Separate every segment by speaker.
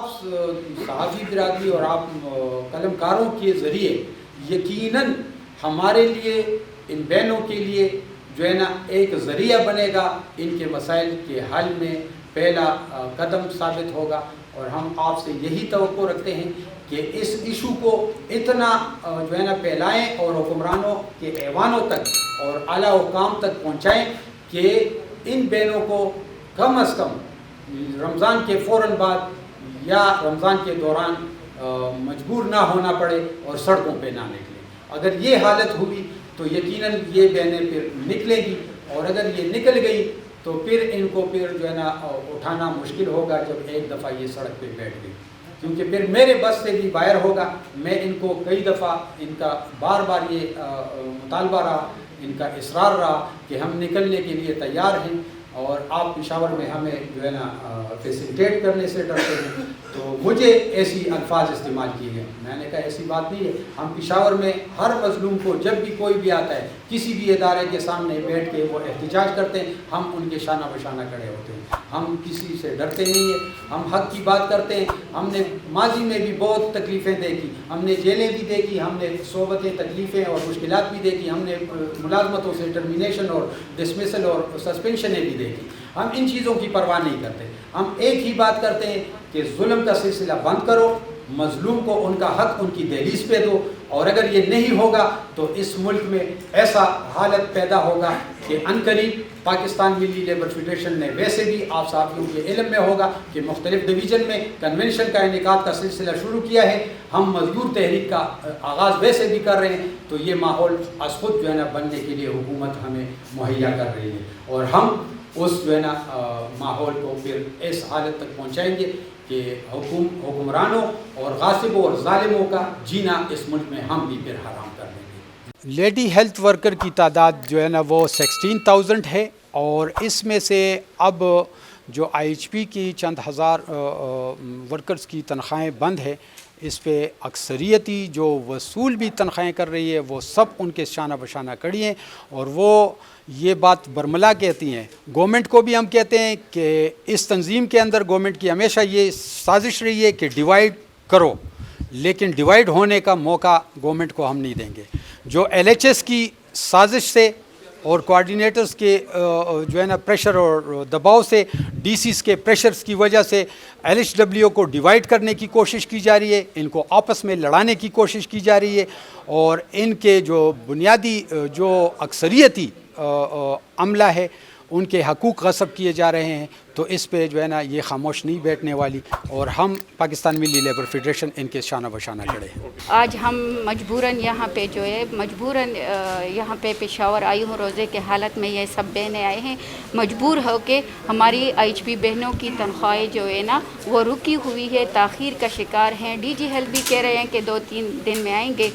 Speaker 1: آپ صحافی برادری اور آپ قلم کاروں کے ذریعے یقیناً ہمارے لیے ان بہنوں کے لیے جو ہے نا ایک ذریعہ بنے گا، ان کے مسائل کے حل میں پہلا قدم ثابت ہوگا، اور ہم آپ سے یہی توقع رکھتے ہیں کہ اس ایشو کو اتنا جو ہے نا پھیلائیں اور حکمرانوں کے ایوانوں تک اور اعلیٰ حکام تک پہنچائیں کہ ان بہنوں کو کم از کم رمضان کے فوراً بعد یا رمضان کے دوران مجبور نہ ہونا پڑے اور سڑکوں پہ نہ نکلیں۔ اگر یہ حالت ہوئی تو یقیناً یہ بہنیں پھر نکلیں گی، اور اگر یہ نکل گئی تو پھر ان کو پھر جو ہے نا اٹھانا مشکل ہوگا جب ایک دفعہ یہ سڑک پہ بیٹھ گئی، کیونکہ پھر میرے بس سے بھی باہر ہوگا۔ میں ان کو کئی دفعہ ان کا بار بار یہ مطالبہ رہا، ان کا اصرار رہا کہ ہم نکلنے کے لیے تیار ہیں، اور آپ پشاور میں ہمیں جو ہے نا فیسیلیٹیٹ کرنے سے ڈرتے ہیں، تو مجھے ایسی الفاظ استعمال کیے گئے۔ میں نے کہا ایسی بات نہیں ہے، ہم پشاور میں ہر مظلوم کو جب بھی کوئی بھی آتا ہے کسی بھی ادارے کے سامنے بیٹھ کے وہ احتجاج کرتے ہیں، ہم ان کے شانہ بشانہ کھڑے ہوتے ہیں، ہم کسی سے ڈرتے نہیں ہیں، ہم حق کی بات کرتے ہیں۔ ہم نے ماضی میں بھی بہت تکلیفیں دیکھی، ہم نے جیلیں بھی دیکھی، ہم نے صحبتیں تکلیفیں اور مشکلات بھی دیکھی، ہم نے ملازمتوں سے ٹرمینیشن اور ڈسمسل اور سسپینشنیں بھی دیکھی۔ ہم ان چیزوں کی پرواہ نہیں کرتے، ہم ایک ہی بات کرتے ہیں کہ ظلم کا سلسلہ بند کرو، مظلوم کو ان کا حق ان کی دہلیز پہ دو، اور اگر یہ نہیں ہوگا تو اس ملک میں ایسا حالت پیدا ہوگا کہ عنقریب پاکستان ملی لیبر فیڈریشن نے ویسے بھی آپ صحافیوں کے علم میں ہوگا کہ مختلف ڈویژن میں کنونشن کا انعقاد کا سلسلہ شروع کیا ہے، ہم مزدور تحریک کا آغاز ویسے بھی کر رہے ہیں، تو یہ ماحول از خود جو ہے نا بننے کے لیے حکومت ہمیں مہیا کر رہی ہے، اور ہم اس جو ہے نا ماحول کو پھر اس حالت تک پہنچائیں گے کہ حکمرانوں اور غاصبوں اور ظالموں کا جینا اس ملک میں ہم بھی پھر حرام کر دیں گے۔
Speaker 2: لیڈی ہیلتھ ورکر کی تعداد جو ہے نا وہ 16,000 ہے، اور اس میں سے اب جو IHP کی چند ہزار ورکرز کی تنخواہیں بند ہے، اس پہ اکثریتی جو وصول بھی تنخواہیں کر رہی ہے وہ سب ان کے شانہ بشانہ کڑی ہیں، اور وہ یہ بات برملا کہتی ہیں۔ گورنمنٹ کو بھی ہم کہتے ہیں کہ اس تنظیم کے اندر گورنمنٹ کی ہمیشہ یہ سازش رہی ہے کہ ڈیوائیڈ کرو، لیکن ڈیوائیڈ ہونے کا موقع گورنمنٹ کو ہم نہیں دیں گے۔ جو LHS کی سازش سے اور کوآرڈینیٹرز کے جو ہے نا پریشر اور دباؤ سے، DCs کے پریشرز کی وجہ سے LHW کو ڈیوائیڈ کرنے کی کوشش کی جا رہی ہے، ان کو آپس میں لڑانے کی کوشش کی جا رہی ہے، اور ان کے جو بنیادی جو اکثریتی عملہ ہے ان کے حقوق غصب کیے جا رہے ہیں، تو اس پہ جو ہے نا یہ خاموش نہیں بیٹھنے والی، اور ہم پاکستان ملی لیبر فیڈریشن ان کے شانہ بشانہ کھڑے ہیں۔
Speaker 3: آج ہم مجبوراً یہاں پہ جو ہے یہاں پہ پشاور آئی ہوں، روزے کے حالت میں یہ سب بہنیں آئے ہیں، مجبور ہو کے ہماری IHP بہنوں کی تنخواہیں جو ہے نا وہ رکی ہوئی ہے، تاخیر کا شکار ہیں۔ DG ہیلتھ بھی کہہ رہے ہیں کہ 2-3 دن میں آئیں گے،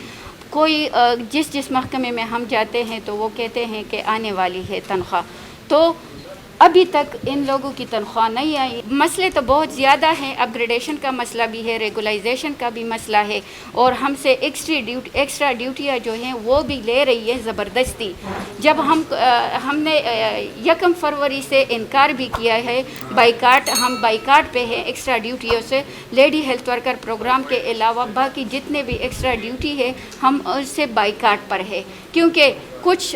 Speaker 3: کوئی جس محکمے میں ہم جاتے ہیں تو وہ کہتے ہیں کہ آنے والی ہے تنخواہ، تو ابھی تک ان لوگوں کی تنخواہ نہیں آئی۔ مسئلے تو بہت زیادہ ہیں، اپ گریڈیشن کا مسئلہ بھی ہے، ریگولائزیشن کا بھی مسئلہ ہے، اور ہم سے ایکسٹرا ڈیوٹیاں جو ہیں وہ بھی لے رہی ہے زبردستی۔ جب ہم نے 1 فروری سے انکار بھی کیا ہے، ہم بائیکاٹ پہ ہیں ایکسٹرا ڈیوٹیوں سے، لیڈی ہیلتھ ورکر پروگرام کے علاوہ باقی جتنے بھی ایکسٹرا ڈیوٹی ہے ہم اس سے بائیکاٹ پر ہے، کیونکہ کچھ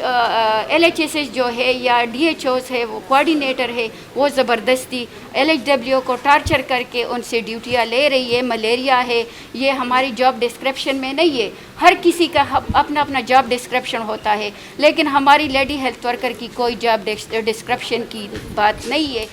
Speaker 3: LHS جو ہے یا DHOs ہے، وہ کوآرڈینیٹر ہے، وہ زبردستی LHW کو ٹارچر کر کے ان سے ڈیوٹیاں لے رہی ہے۔ ملیریا ہے، یہ ہماری جاب ڈسکرپشن میں نہیں ہے، ہر کسی کا اپنا جاب ڈسکرپشن ہوتا ہے، لیکن ہماری لیڈی ہیلتھ ورکر کی کوئی جاب ڈسکرپشن کی بات نہیں ہے۔